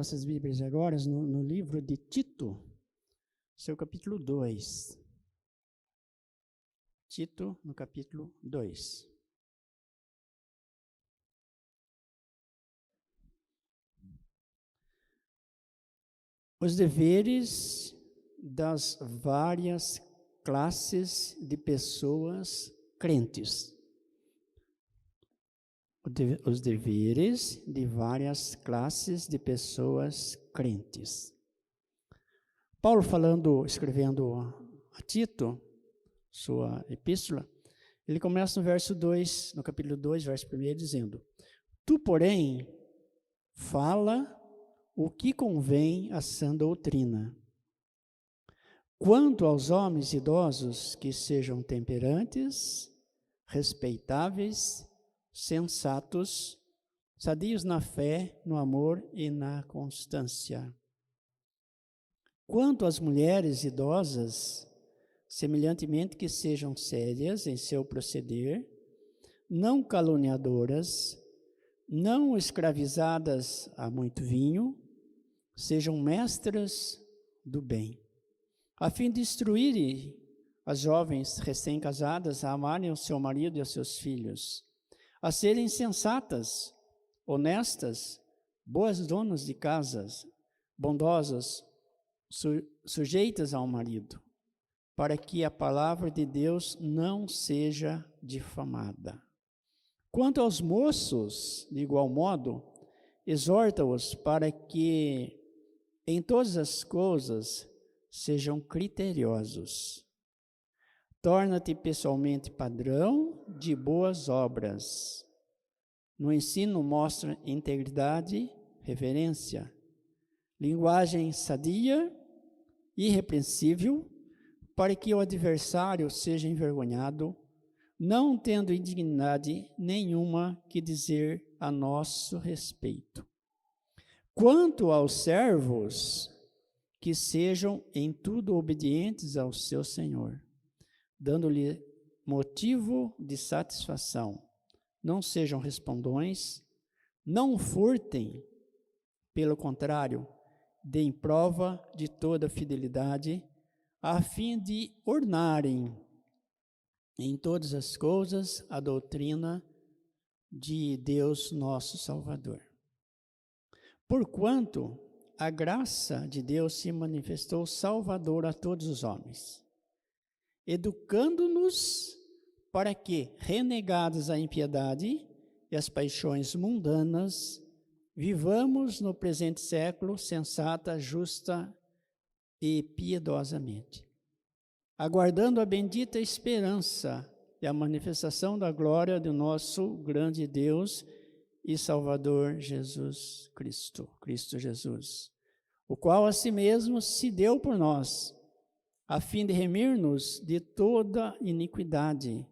nossas Bíblias agora no livro de Tito, seu capítulo 2. Tito, no capítulo 2. Os deveres das várias classes de pessoas crentes. Os deveres de várias classes de pessoas crentes. Paulo escrevendo a Tito, sua epístola, ele começa no verso 2, no capítulo 2, verso 1, dizendo: Tu, porém, fala o que convém à sã doutrina. Quanto aos homens idosos, que sejam temperantes, respeitáveis, sensatos, sadios na fé, no amor e na constância. Quanto às mulheres idosas, semelhantemente que sejam sérias em seu proceder, não caluniadoras, não escravizadas a muito vinho, sejam mestras do bem, a fim de instruírem as jovens recém-casadas a amarem o seu marido e os seus filhos, a serem sensatas, honestas, boas donas de casas, bondosas, sujeitas ao marido, para que a palavra de Deus não seja difamada. Quanto aos moços, de igual modo, exorta-os para que em todas as coisas sejam criteriosos. Torna-te pessoalmente padrão de boas obras. No ensino mostra integridade, reverência, linguagem sadia, irrepreensível, para que o adversário seja envergonhado, não tendo indignidade nenhuma que dizer a nosso respeito. Quanto aos servos, que sejam em tudo obedientes ao seu Senhor, dando-lhe motivo de satisfação. Não sejam respondões, não furtem, pelo contrário, deem prova de toda fidelidade, a fim de ornarem em todas as coisas a doutrina de Deus nosso Salvador. Porquanto a graça de Deus se manifestou salvadora a todos os homens, educando-nos para que, renegados a impiedade e as paixões mundanas, vivamos no presente século sensata, justa e piedosamente, aguardando a bendita esperança e a manifestação da glória do nosso grande Deus e Salvador Jesus Cristo, Cristo Jesus, o qual a si mesmo se deu por nós, a fim de remir-nos de toda iniquidade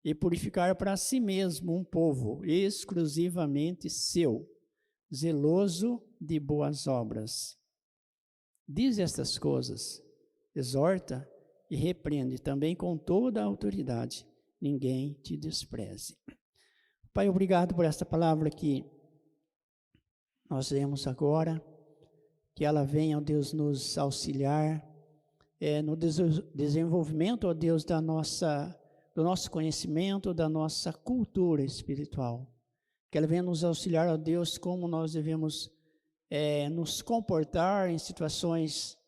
e purificar para si mesmo um povo exclusivamente seu, zeloso de boas obras. Diz estas coisas, exorta e repreende também com toda a autoridade, ninguém te despreze. Pai, obrigado por esta palavra que nós lemos agora, que ela venha, ó Deus, nos auxiliar no desenvolvimento, ó Deus, do nosso conhecimento, da nossa cultura espiritual. Que ela venha nos auxiliar, ó Deus, como nós devemos nos comportar em situações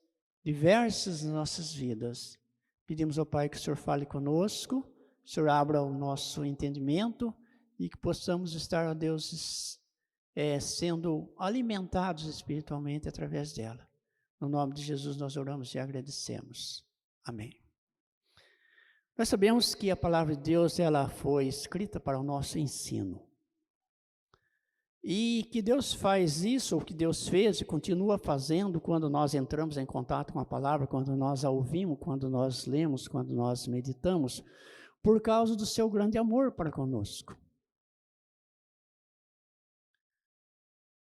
diversas nas nossas vidas. Pedimos ao Pai que o Senhor fale conosco, que o Senhor abra o nosso entendimento e que possamos estar, ó Deus, sendo alimentados espiritualmente através dela. No nome de Jesus nós oramos e agradecemos. Amém. Nós sabemos que a palavra de Deus ela foi escrita para o nosso ensino. E que Deus faz isso, o que Deus fez e continua fazendo quando nós entramos em contato com a palavra, quando nós a ouvimos, quando nós lemos, quando nós meditamos, por causa do seu grande amor para conosco.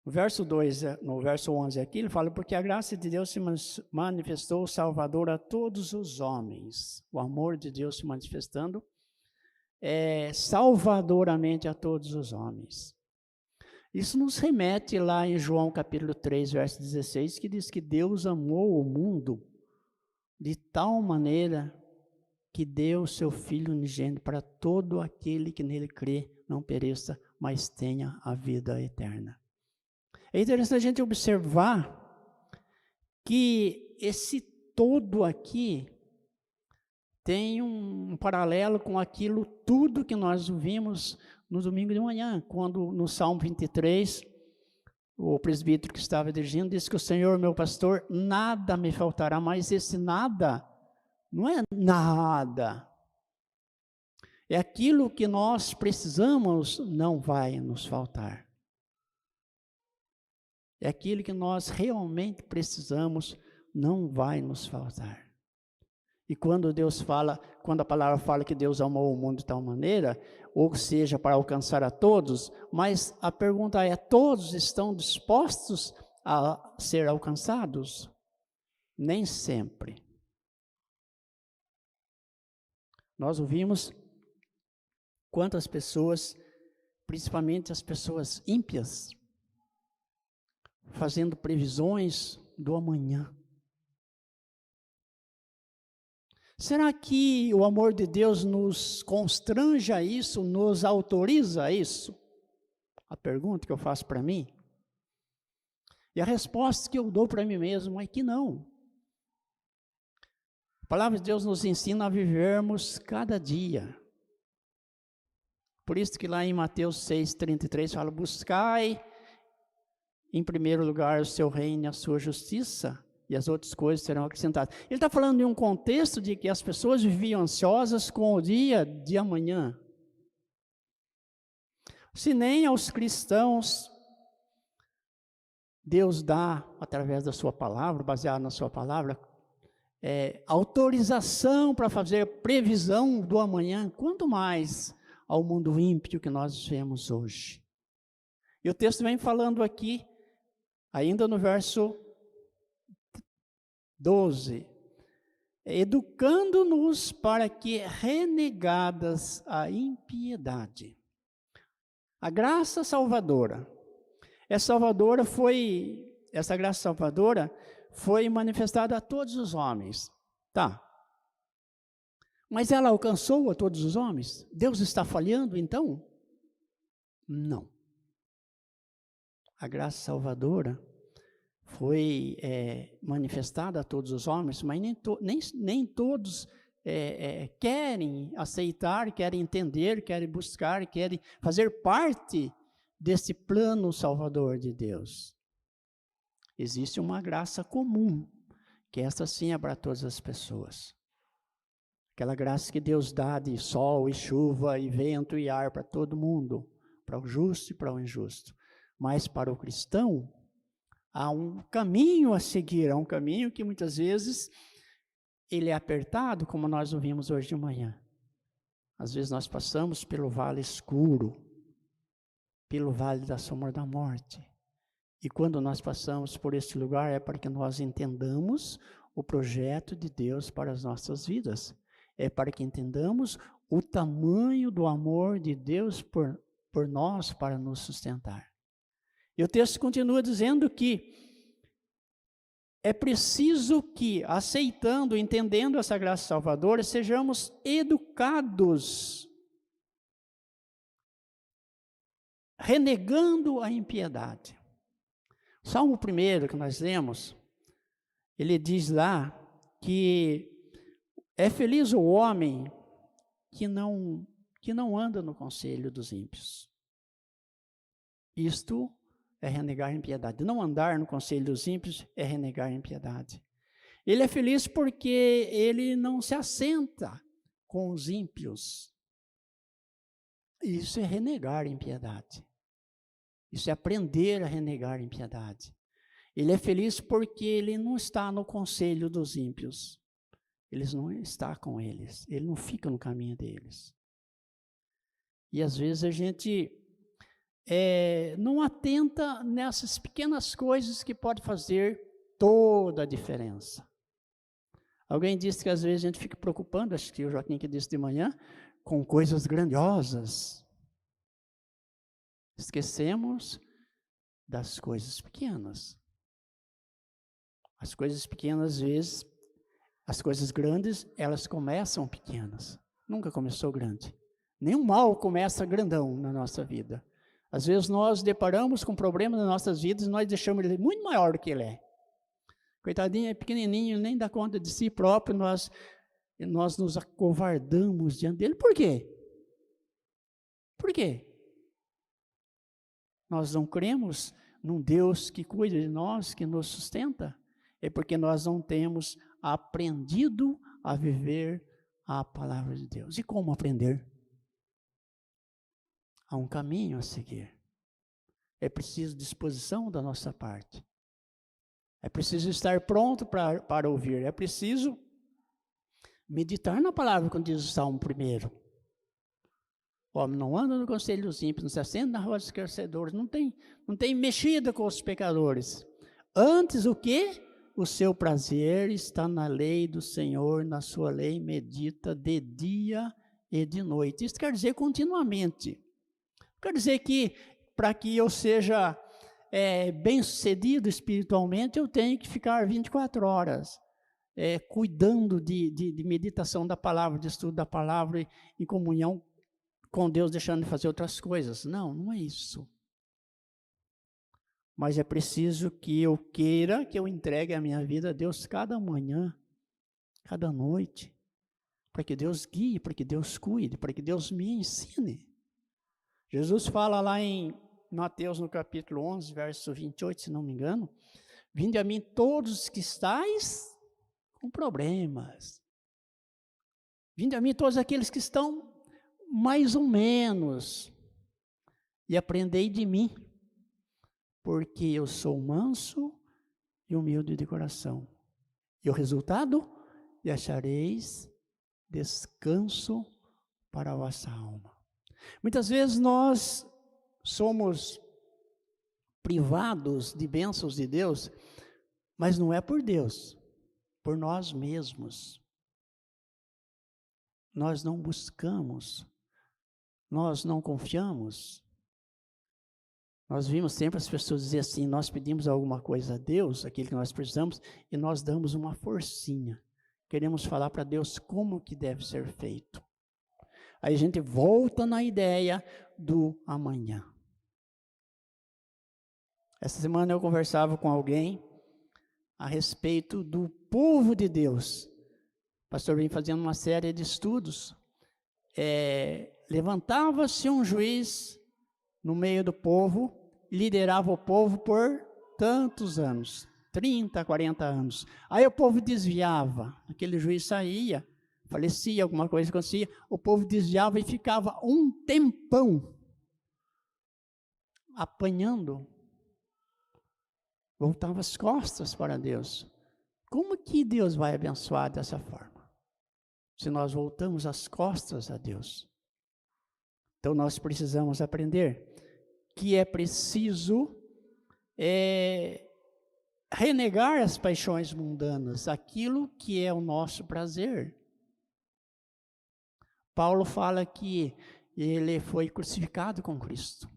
No verso 11 aqui, ele fala, porque a graça de Deus se manifestou salvador a todos os homens. O amor de Deus se manifestando salvadoramente a todos os homens. Isso nos remete lá em João capítulo 3, verso 16, que diz que Deus amou o mundo de tal maneira que deu o seu Filho unigênito para todo aquele que nele crê, não pereça, mas tenha a vida eterna. É interessante a gente observar que esse todo aqui tem um paralelo com aquilo tudo que nós vimos no domingo de manhã, quando no Salmo 23, o presbítero que estava dirigindo disse que o Senhor, meu pastor, nada me faltará, mas esse nada não é nada. É aquilo que nós precisamos, não vai nos faltar. É aquilo que nós realmente precisamos, não vai nos faltar. E quando Deus fala, quando a palavra fala que Deus amou o mundo de tal maneira, ou seja, para alcançar a todos, mas a pergunta é, todos estão dispostos a ser alcançados? Nem sempre. Nós ouvimos quantas pessoas, principalmente as pessoas ímpias, fazendo previsões do amanhã. Será que o amor de Deus nos constrange a isso, nos autoriza a isso? A pergunta que eu faço para mim. E a resposta que eu dou para mim mesmo é que não. A palavra de Deus nos ensina a vivermos cada dia. Por isso que lá em Mateus 6,33 fala, buscai em primeiro lugar o seu reino e a sua justiça, e as outras coisas serão acrescentadas. Ele está falando de um contexto de que as pessoas viviam ansiosas com o dia de amanhã. Se nem aos cristãos Deus dá, através da sua palavra, baseado na sua palavra, autorização para fazer previsão do amanhã, quanto mais ao mundo ímpio que nós vemos hoje. E o texto vem falando aqui, ainda no verso 12, educando-nos para que, renegadas a impiedade, a graça salvadora, essa graça salvadora foi manifestada a todos os homens, tá? Mas ela alcançou a todos os homens? Deus está falhando então? Não. A graça salvadora foi manifestada a todos os homens, mas nem todos querem aceitar, querem entender, querem buscar, querem fazer parte desse plano salvador de Deus. Existe uma graça comum, que essa sim é para todas as pessoas. Aquela graça que Deus dá de sol e chuva e vento e ar para todo mundo, para o justo e para o injusto. Mas para o cristão, há um caminho a seguir, há um caminho que muitas vezes ele é apertado, como nós ouvimos hoje de manhã. Às vezes nós passamos pelo vale escuro, pelo vale da sombra da morte. E quando nós passamos por esse lugar é para que nós entendamos o projeto de Deus para as nossas vidas. É para que entendamos o tamanho do amor de Deus por nós para nos sustentar. E o texto continua dizendo que é preciso que, aceitando, entendendo essa graça salvadora, sejamos educados, renegando a impiedade. O Salmo 1 que nós lemos, ele diz lá que é feliz o homem que não anda no conselho dos ímpios. Isto é renegar a impiedade. Não andar no conselho dos ímpios é renegar a impiedade. Ele é feliz porque ele não se assenta com os ímpios. Isso é renegar a impiedade. Isso é aprender a renegar a impiedade. Ele é feliz porque ele não está no conselho dos ímpios. Ele não está com eles. Ele não fica no caminho deles. E às vezes a gente não atenta nessas pequenas coisas que pode fazer toda a diferença. Alguém disse que às vezes a gente fica preocupando, acho que o Joaquim que disse de manhã, com coisas grandiosas. Esquecemos das coisas pequenas. As coisas pequenas, às vezes, as coisas grandes, elas começam pequenas. Nunca começou grande. Nenhum mal começa grandão na nossa vida. Às vezes nós deparamos com problemas nas nossas vidas e nós deixamos ele muito maior do que ele é. Coitadinho, é pequenininho, nem dá conta de si próprio, nós nos acovardamos diante dele. Por quê? Por quê? Nós não cremos num Deus que cuida de nós, que nos sustenta. É porque nós não temos aprendido a viver a palavra de Deus. E como aprender? Há um caminho a seguir. É preciso disposição da nossa parte. É preciso estar pronto para ouvir. É preciso meditar na palavra, como diz o Salmo 1. O homem não anda no conselho dos ímpios, não se assenta na roda dos escarnecedores, não tem mexida com os pecadores. Antes o quê? O seu prazer está na lei do Senhor, na sua lei medita de dia e de noite. Isso quer dizer continuamente. Quer dizer que para que eu seja bem-sucedido espiritualmente, eu tenho que ficar 24 horas cuidando de meditação da palavra, de estudo da palavra, em comunhão com Deus, deixando de fazer outras coisas. Não, não é isso. Mas é preciso que eu queira, que eu entregue a minha vida a Deus cada manhã, cada noite, para que Deus guie, para que Deus cuide, para que Deus me ensine. Jesus fala lá em Mateus, no capítulo 11, verso 28, se não me engano, vinde a mim todos que estáis com problemas. Vinde a mim todos aqueles que estão mais ou menos, e aprendei de mim, porque eu sou manso e humilde de coração. E o resultado? E achareis descanso para a vossa alma. Muitas vezes nós somos privados de bênçãos de Deus, mas não é por Deus, por nós mesmos. Nós não buscamos, nós não confiamos. Nós vimos sempre as pessoas dizer assim, nós pedimos alguma coisa a Deus, aquilo que nós precisamos, e nós damos uma forcinha. Queremos falar para Deus como que deve ser feito. Aí a gente volta na ideia do amanhã. Essa semana eu conversava com alguém a respeito do povo de Deus. O pastor vem fazendo uma série de estudos. Levantava-se um juiz no meio do povo, liderava o povo por tantos anos, 30, 40 anos. Aí o povo desviava, aquele juiz saía, falecia, alguma coisa acontecia, o povo desviava e ficava um tempão apanhando, voltava as costas para Deus. Como que Deus vai abençoar dessa forma? Se nós voltamos as costas a Deus. Então nós precisamos aprender que é preciso renegar as paixões mundanas, aquilo que é o nosso prazer. Paulo fala que ele foi crucificado com Cristo.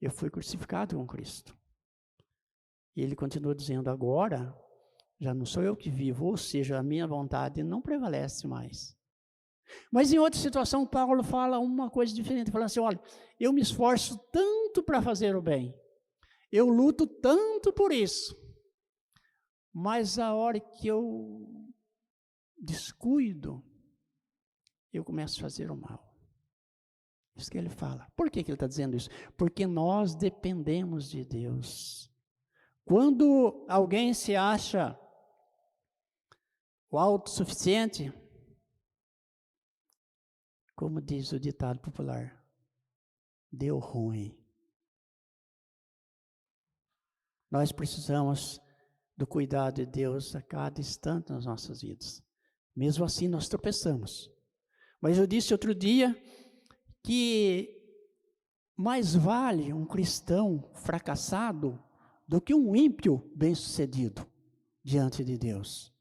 Eu fui crucificado com Cristo. E ele continua dizendo, agora já não sou eu que vivo, ou seja, a minha vontade não prevalece mais. Mas em outra situação, Paulo fala uma coisa diferente, fala assim, olha, eu me esforço tanto para fazer o bem, eu luto tanto por isso, mas a hora que eu descuido, eu começo a fazer o mal. Isso que ele fala. Por que ele está dizendo isso? Porque nós dependemos de Deus. Quando alguém se acha o autossuficiente, como diz o ditado popular, deu ruim. Nós precisamos do cuidado de Deus a cada instante nas nossas vidas. Mesmo assim, nós tropeçamos. Mas eu disse outro dia que mais vale um cristão fracassado do que um ímpio bem-sucedido diante de Deus.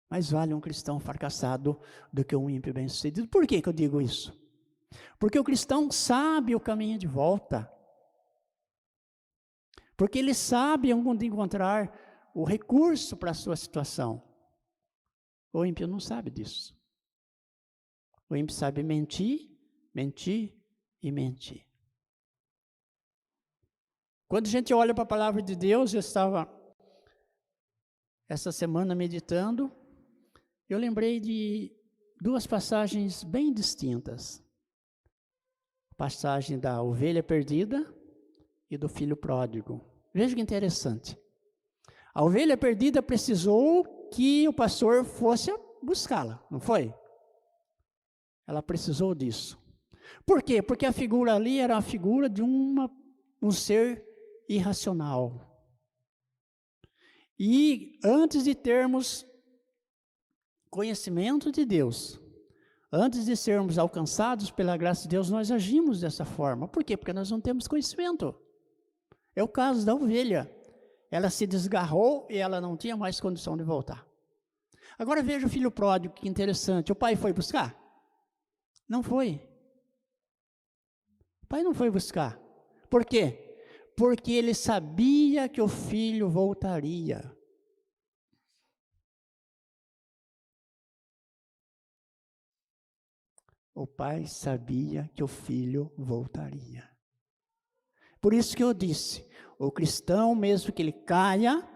Mais vale um cristão fracassado do que um ímpio bem-sucedido. Por que eu digo isso? Porque o cristão sabe o caminho de volta. Porque ele sabe onde encontrar o recurso para a sua situação. O ímpio não sabe disso. O ímpio sabe mentir, mentir e mentir. Quando a gente olha para a palavra de Deus, eu estava essa semana meditando, eu lembrei de duas passagens bem distintas. A passagem da ovelha perdida e do filho pródigo. Veja que interessante. A ovelha perdida precisou que o pastor fosse buscá-la, não foi? Ela precisou disso. Por quê? Porque a figura ali era a figura de um ser irracional. E antes de termos conhecimento de Deus, antes de sermos alcançados pela graça de Deus, nós agimos dessa forma. Por quê? Porque nós não temos conhecimento. É o caso da ovelha. Ela se desgarrou e ela não tinha mais condição de voltar. Agora veja o filho pródigo, que interessante. O pai foi buscar? Não foi. O pai não foi buscar. Por quê? Porque ele sabia que o filho voltaria. O pai sabia que o filho voltaria. Por isso que eu disse, o cristão, mesmo que ele caia,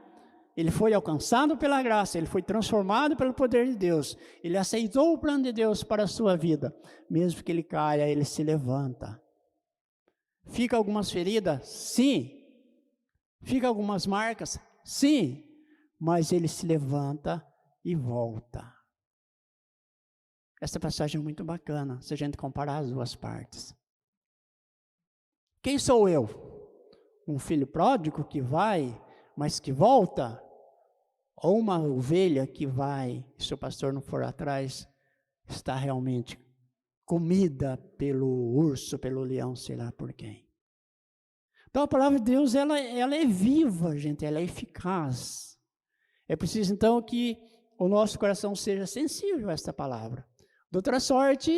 ele foi alcançado pela graça, ele foi transformado pelo poder de Deus, ele aceitou o plano de Deus para a sua vida. Mesmo que ele caia, ele se levanta. Fica algumas feridas? Sim. Fica algumas marcas? Sim. Mas ele se levanta e volta. Essa passagem é muito bacana, se a gente comparar as duas partes. Quem sou eu? Um filho pródigo que vai, mas que volta? Ou uma ovelha que vai, se o pastor não for atrás, está realmente comida pelo urso, pelo leão, sei lá por quem. Então a palavra de Deus, ela é viva, gente, ela é eficaz. É preciso então que o nosso coração seja sensível a esta palavra. De outra sorte,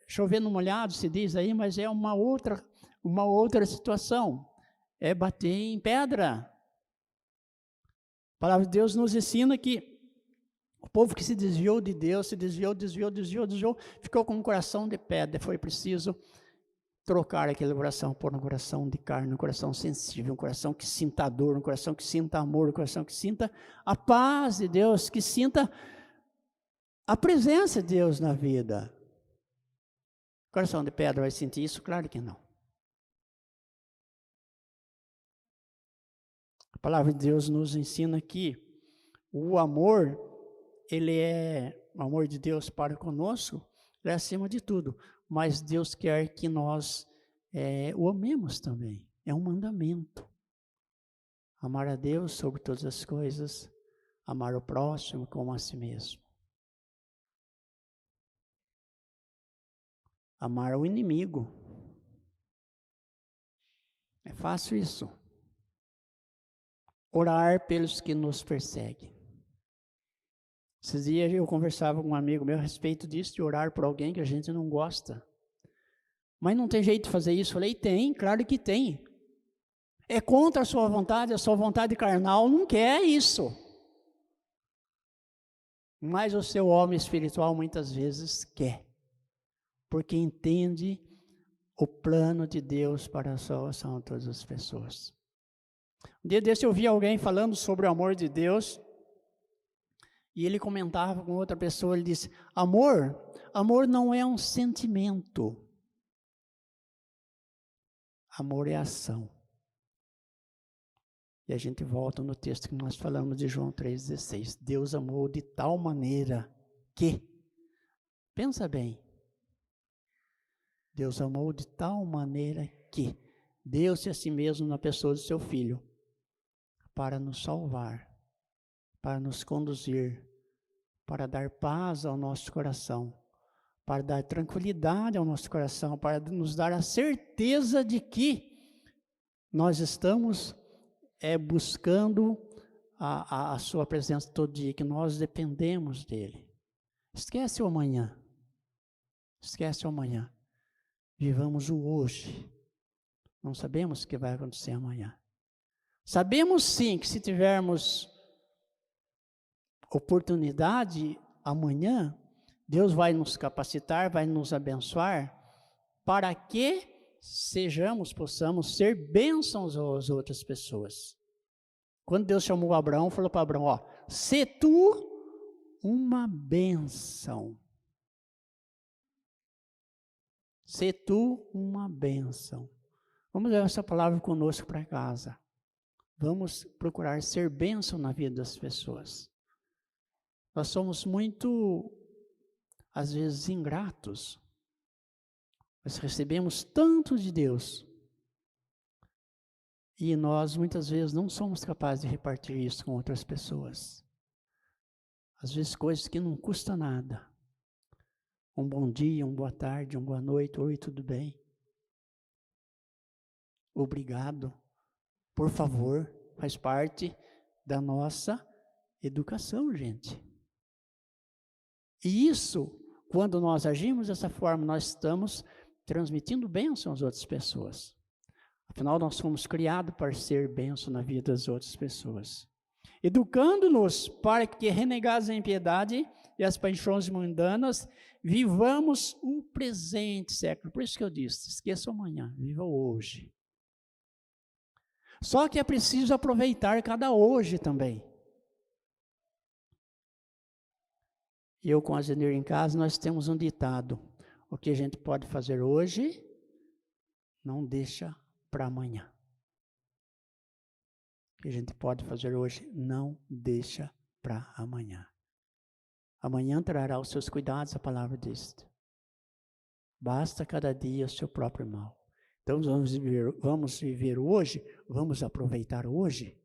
chover no molhado, se diz aí, mas é uma outra situação. É bater em pedra. A palavra de Deus nos ensina que o povo que se desviou de Deus, se desviou, ficou com um coração de pedra. Foi preciso trocar aquele coração por um coração de carne, um coração sensível, um coração que sinta dor, um coração que sinta amor, um coração que sinta a paz de Deus, que sinta a presença de Deus na vida. O coração de pedra vai sentir isso? Claro que não. A palavra de Deus nos ensina que o amor, o amor de Deus para conosco, é acima de tudo. Mas Deus quer que nós o amemos também. É um mandamento. Amar a Deus sobre todas as coisas, amar o próximo como a si mesmo. Amar o inimigo. É fácil isso. Orar pelos que nos perseguem. Esses dias eu conversava com um amigo meu a respeito disso, de orar por alguém que a gente não gosta. Mas não tem jeito de fazer isso. Eu falei, tem, claro que tem. É contra a sua vontade carnal não quer isso. Mas o seu homem espiritual muitas vezes quer. Porque entende o plano de Deus para a salvação de todas as pessoas. Um dia desse eu vi alguém falando sobre o amor de Deus, e ele comentava com outra pessoa, ele disse, amor não é um sentimento, amor é ação. E a gente volta no texto que nós falamos de João 3,16, Deus amou de tal maneira que, pensa bem, Deus amou de tal maneira que deu-se a si mesmo na pessoa do seu Filho, para nos salvar, para nos conduzir, para dar paz ao nosso coração, para dar tranquilidade ao nosso coração, para nos dar a certeza de que nós estamos buscando a sua presença todo dia, que nós dependemos dele. Esquece o amanhã. Esquece o amanhã. Vivamos o hoje. Não sabemos o que vai acontecer amanhã. Sabemos sim que se tivermos oportunidade amanhã, Deus vai nos capacitar, vai nos abençoar, para que possamos ser bênçãos às outras pessoas. Quando Deus chamou Abraão, falou para Abraão, ó, sê tu uma bênção. Sê tu uma bênção. Vamos levar essa palavra conosco para casa. Vamos procurar ser bênção na vida das pessoas. Nós somos muito, às vezes, ingratos. Nós recebemos tanto de Deus. E nós, muitas vezes, não somos capazes de repartir isso com outras pessoas. Às vezes, coisas que não custam nada. Um bom dia, uma boa tarde, uma boa noite. Oi, tudo bem? Obrigado. Por favor, faz parte da nossa educação, gente. E isso, quando nós agimos dessa forma, nós estamos transmitindo bênção às outras pessoas. Afinal, nós fomos criados para ser bênção na vida das outras pessoas. Educando-nos para que, renegados a impiedade e as paixões mundanas, vivamos o presente século. Por isso que eu disse, esqueça amanhã, viva hoje. Só que é preciso aproveitar cada hoje também. Eu com a Zenir em casa, nós temos um ditado. O que a gente pode fazer hoje, não deixa para amanhã. O que a gente pode fazer hoje, não deixa para amanhã. Amanhã trará os seus cuidados, a palavra diz. Basta cada dia o seu próprio mal. Então vamos viver hoje, vamos aproveitar hoje.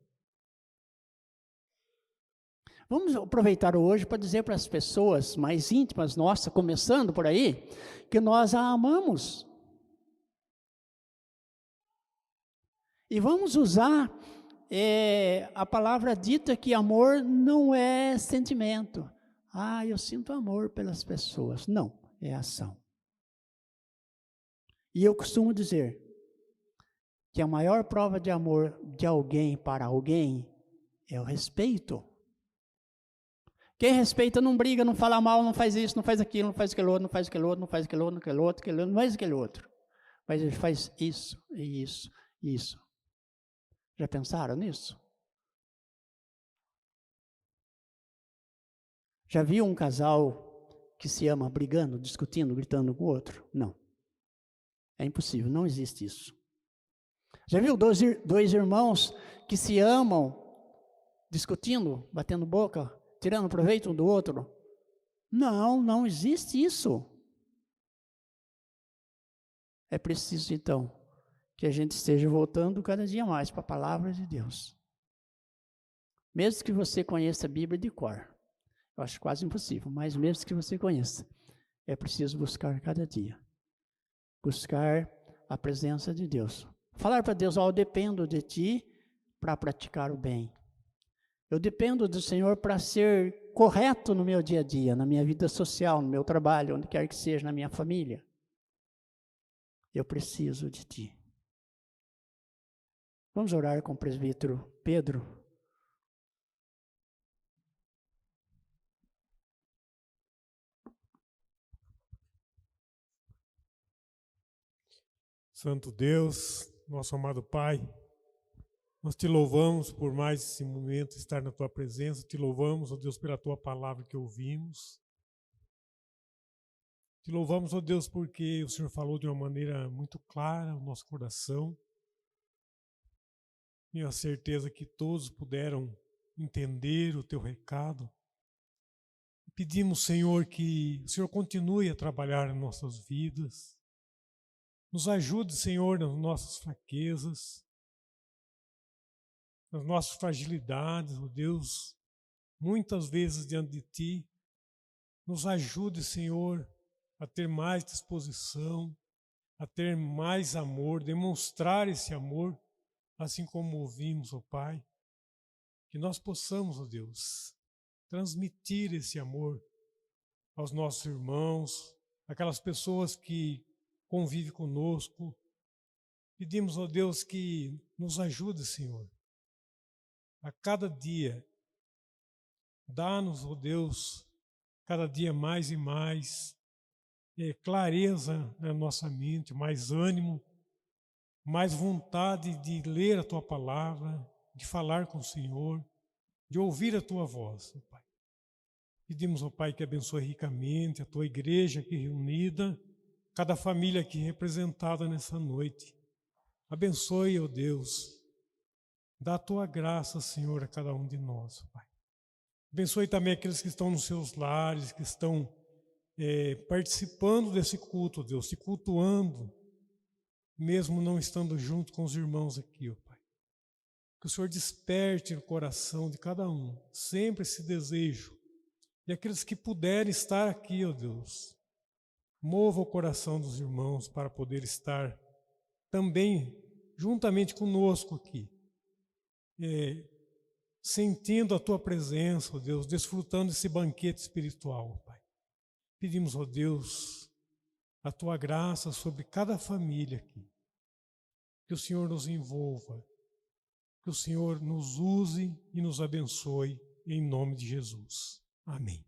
Vamos aproveitar hoje para dizer para as pessoas mais íntimas nossas, começando por aí, que nós a amamos. E vamos usar a palavra dita que amor não é sentimento. Ah, eu sinto amor pelas pessoas. Não, é ação. E eu costumo dizer que a maior prova de amor de alguém para alguém é o respeito. Quem respeita não briga, não fala mal, não faz isso, não faz aquilo, não faz aquele outro, não faz aquele outro, não faz aquele outro, não faz aquele outro. Mas ele faz isso, e isso, e isso. Já pensaram nisso? Já viu um casal que se ama brigando, discutindo, gritando com o outro? Não. É impossível, não existe isso. Já viu dois irmãos que se amam, discutindo, batendo boca, tirando proveito um do outro? Não, não existe isso. É preciso, então, que a gente esteja voltando cada dia mais para a palavra de Deus. Mesmo que você conheça a Bíblia de cor, eu acho quase impossível, mas mesmo que você conheça, é preciso buscar cada dia. Buscar a presença de Deus. Falar para Deus, eu dependo de Ti para praticar o bem. Eu dependo do Senhor para ser correto no meu dia a dia, na minha vida social, no meu trabalho, onde quer que seja, na minha família. Eu preciso de Ti. Vamos orar com o presbítero Pedro. Santo Deus, nosso amado Pai, nós te louvamos por mais esse momento estar na tua presença, te louvamos, ó Deus, pela tua palavra que ouvimos. Te louvamos, ó Deus, porque o Senhor falou de uma maneira muito clara ao nosso coração. Tenho a certeza que todos puderam entender o teu recado. Pedimos, Senhor, que o Senhor continue a trabalhar em nossas vidas. Nos ajude, Senhor, nas nossas fraquezas, nas nossas fragilidades, ó Deus, muitas vezes diante de Ti. Nos ajude, Senhor, a ter mais disposição, a ter mais amor, demonstrar esse amor, assim como ouvimos, ó Pai. Que nós possamos, ó Deus, transmitir esse amor aos nossos irmãos, aquelas pessoas que convivem conosco, Pedimos, ó Deus, que nos ajude, Senhor, a cada dia. Dá-nos, ó Deus, cada dia mais e mais clareza na nossa mente, mais ânimo, mais vontade de ler a Tua palavra, de falar com o Senhor, de ouvir a Tua voz, ó Pai. Pedimos, ó Pai, que abençoe ricamente a Tua igreja aqui reunida, cada família aqui representada nessa noite. Abençoe, ó Deus, dá a Tua graça, Senhor, a cada um de nós, ó Pai. Abençoe também aqueles que estão nos seus lares, que estão participando desse culto, Deus, se cultuando, mesmo não estando junto com os irmãos aqui, ó Pai. Que o Senhor desperte no coração de cada um, sempre esse desejo. E aqueles que puderem estar aqui, ó Deus, mova o coração dos irmãos para poder estar também juntamente conosco aqui, sentindo a Tua presença, ó Deus, desfrutando desse banquete espiritual, ó Pai. Pedimos, ó Deus, a Tua graça sobre cada família aqui. Que o Senhor nos envolva, que o Senhor nos use e nos abençoe, em nome de Jesus. Amém.